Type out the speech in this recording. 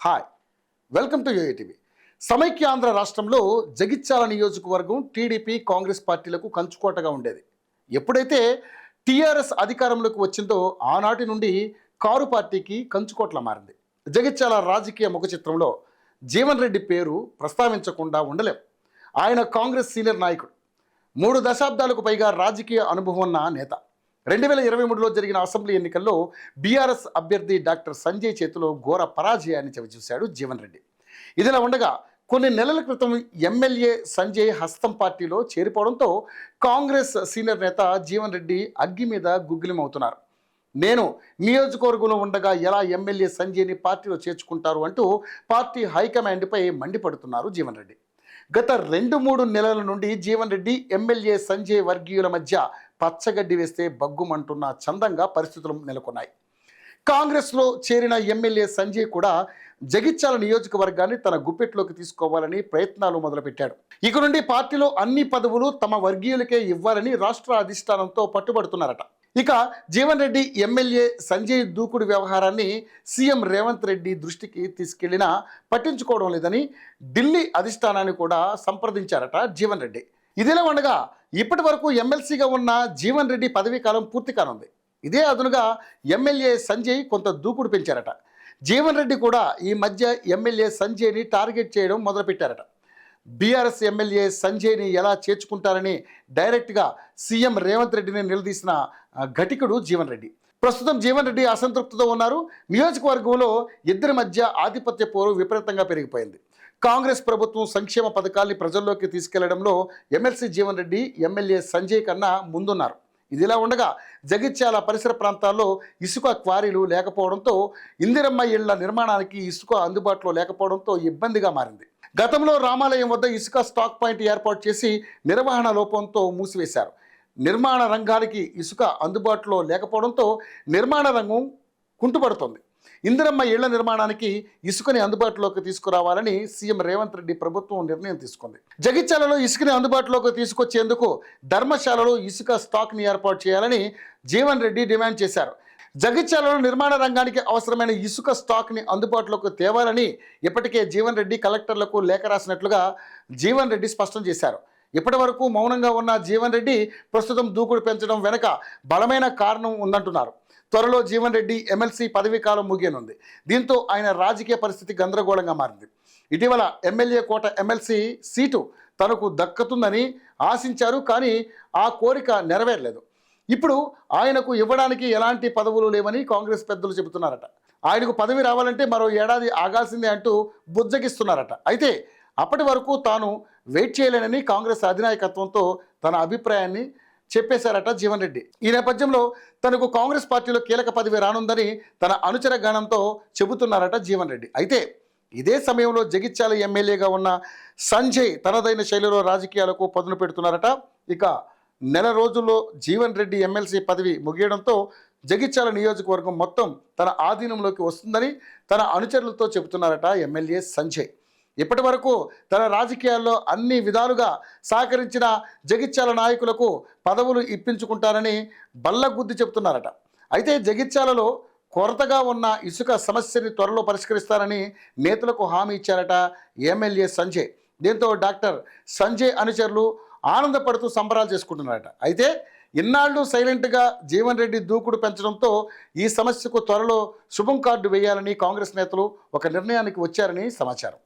Hi, welcome to UATV. Samaikyandhra రాష్ట్రంలో జగిత్యాల నియోజకవర్గం TDP Congress పార్టీలకు కంచుకోటగా ఉండేది. ఎప్పుడైతే టీఆర్ఎస్ అధికారంలోకి వచ్చిందో ఆనాటి నుండి కారు పార్టీకి కంచుకోట్ల మారింది. జగిత్యాల రాజకీయ ముఖ చిత్రంలో జీవన్ రెడ్డి పేరు ప్రస్తావించకుండా ఉండలేం. ఆయన కాంగ్రెస్ సీనియర్ నాయకుడు, 3 దశాబ్దాలకు పైగా రాజకీయ అనుభవం ఉన్న నేత. 2023లో జరిగిన అసెంబ్లీ ఎన్నికల్లో బీఆర్ఎస్ అభ్యర్థి డాక్టర్ సంజయ్ చేతిలో ఘోర పరాజయాన్ని చవిచూశాడు జీవన్ రెడ్డి. ఇదిలా ఉండగా కొన్ని నెలల క్రితం ఎమ్మెల్యే సంజయ్ హస్తం పార్టీలో చేరిపోవడంతో కాంగ్రెస్ సీనియర్ నేత జీవన్ రెడ్డి అగ్గి మీద గుగ్గిలమవుతున్నారు. నేను నియోజకవర్గంలో ఉండగా ఎలా ఎమ్మెల్యే సంజయ్ని పార్టీలో చేర్చుకుంటారు అంటూ పార్టీ హైకమాండ్పై మండిపడుతున్నారు జీవన్ రెడ్డి. గత 2-3 నెలల నుండి జీవన్ రెడ్డి ఎమ్మెల్యే సంజయ్ వర్గీయుల మధ్య పచ్చగడ్డి వేస్తే బగ్గుమంటున్న చందంగా పరిస్థితులు నెలకొన్నాయి. కాంగ్రెస్లో చేరిన ఎమ్మెల్యే సంజయ్ కూడా జగిత్యాల నియోజకవర్గాన్ని తన గుప్పెట్లోకి తీసుకోవాలని ప్రయత్నాలు మొదలుపెట్టాడు. ఇక నుండి పార్టీలో అన్ని పదవులు తమ వర్గీయులకే ఇవ్వాలని రాష్ట్ర అధిష్టానంతో పట్టుబడుతున్నారట. ఇక జీవన్ రెడ్డి ఎమ్మెల్యే సంజయ్ దూకుడు వ్యవహారాన్ని సీఎం రేవంత్ రెడ్డి దృష్టికి తీసుకెళ్లినా పట్టించుకోవడం లేదని ఢిల్లీ అధిష్టానాన్ని కూడా సంప్రదించారట జీవన్ రెడ్డి. ఇదిలా ఉండగా ఇప్పటి వరకు ఎమ్మెల్సీగా ఉన్న జీవన్ రెడ్డి పదవీ కాలం పూర్తి కానుంది. ఇదే అదునుగా ఎమ్మెల్యే సంజయ్ కొంత దూకుడు పెంచారట. జీవన్ రెడ్డి కూడా ఈ మధ్య ఎమ్మెల్యే సంజయ్ని టార్గెట్ చేయడం మొదలుపెట్టారట. బీఆర్ఎస్ ఎమ్మెల్యే సంజయ్ని ఎలా చేర్చుకుంటారని డైరెక్ట్గా సీఎం రేవంత్ రెడ్డిని నిలదీసిన ఘటికుడు జీవన్ రెడ్డి. ప్రస్తుతం జీవన్ రెడ్డి అసంతృప్తితో ఉన్నారు. నియోజకవర్గంలో ఇద్దరి మధ్య ఆధిపత్య పోరు విపరీతంగా పెరిగిపోయింది. కాంగ్రెస్ ప్రభుత్వం సంక్షేమ పథకాల్ని ప్రజల్లోకి తీసుకెళ్లడంలో ఎమ్మెల్సీ జీవన్ రెడ్డి ఎమ్మెల్యే సంజయ్ కన్నా ముందున్నారు. ఇదిలా ఉండగా జగిత్యాల పరిసర ప్రాంతాల్లో ఇసుక క్వారీలు లేకపోవడంతో ఇందిరమ్మ ఇళ్ల నిర్మాణానికి ఇసుక అందుబాటులో లేకపోవడంతో ఇబ్బందిగా మారింది. గతంలో రామాలయం వద్ద ఇసుక స్టాక్ పాయింట్ ఏర్పాటు చేసి నిర్వహణ లోపంతో మూసివేశారు. నిర్మాణ రంగానికి ఇసుక అందుబాటులో లేకపోవడంతో నిర్మాణ రంగం కుంటుపడుతోంది. ఇందిరమ్మ ఇళ్ల నిర్మాణానికి ఇసుకని అందుబాటులోకి తీసుకురావాలని సీఎం రేవంత్ రెడ్డి ప్రభుత్వం నిర్ణయం తీసుకుంది. జగిత్యాలలో ఇసుకని అందుబాటులోకి తీసుకొచ్చేందుకు ధర్మశాలలో ఇసుక స్టాక్ని ఏర్పాటు చేయాలని జీవన్ రెడ్డి డిమాండ్ చేశారు. జగిత్యాలలో నిర్మాణ రంగానికి అవసరమైన ఇసుక స్టాక్ని అందుబాటులోకి తేవాలని ఇప్పటికే జీవన్ రెడ్డి కలెక్టర్లకు లేఖ రాసినట్లుగా జీవన్ రెడ్డి స్పష్టం చేశారు. ఇప్పటి వరకు మౌనంగా ఉన్న జీవన్ రెడ్డి ప్రస్తుతం దూకుడు పెంచడం వెనుక బలమైన కారణం ఉందంటున్నారు. త్వరలో జీవన్ రెడ్డి ఎమ్మెల్సీ పదవీ కాలం ముగియనుంది. దీంతో ఆయన రాజకీయ పరిస్థితి గందరగోళంగా మారింది. ఇటీవల ఎమ్మెల్యే కోట ఎమ్మెల్సీ సీటు తనకు దక్కుతుందని ఆశించారు, కానీ ఆ కోరిక నెరవేరలేదు. ఇప్పుడు ఆయనకు ఇవ్వడానికి ఎలాంటి పదవులు లేవని కాంగ్రెస్ పెద్దలు చెబుతున్నారట. ఆయనకు పదవి రావాలంటే మరో ఏడాది ఆగాల్సిందే అంటూ బుజ్జగిస్తున్నారట. అయితే అప్పటి వరకు తాను వెయిట్ చేయలేనని కాంగ్రెస్ అధినాయకత్వంతో తన అభిప్రాయాన్ని చెప్పేశారట జీవన్ రెడ్డి. ఈ నేపథ్యంలో తనకు కాంగ్రెస్ పార్టీలో కీలక పదవి రానుందని తన అనుచర గణంతో చెబుతున్నారట జీవన్ రెడ్డి. అయితే ఇదే సమయంలో జగిత్యాల ఎమ్మెల్యేగా ఉన్న సంజయ్ తనదైన శైలిలో రాజకీయాలకు పదును పెడుతున్నారట. ఇక నెల రోజుల్లో జీవన్ రెడ్డి ఎమ్మెల్సీ పదవి ముగియడంతో జగిత్యాల నియోజకవర్గం మొత్తం తన ఆధీనంలోకి వస్తుందని తన అనుచరులతో చెబుతున్నారట ఎమ్మెల్యే సంజయ్. ఇప్పటి వరకు తన రాజకీయాల్లో అన్ని విధాలుగా సహకరించిన జగిత్యాల నాయకులకు పదవులు ఇప్పించుకుంటారని బల్లగుద్ది చెబుతున్నారట. అయితే జగిత్యాలలో కొరతగా ఉన్న ఇసుక సమస్యని త్వరలో పరిష్కరిస్తారని నేతలకు హామీ ఇచ్చారట ఎమ్మెల్యే సంజయ్. దీంతో డాక్టర్ సంజయ్ అనుచరులు ఆనందపడుతూ సంబరాలు చేసుకుంటున్నారట. అయితే ఇన్నాళ్ళు సైలెంట్గా జీవన్ రెడ్డి దూకుడు పెంచడంతో ఈ సమస్యకు త్వరలో శుభం కార్డు వేయాలని కాంగ్రెస్ నేతలు ఒక నిర్ణయానికి వచ్చారని సమాచారం.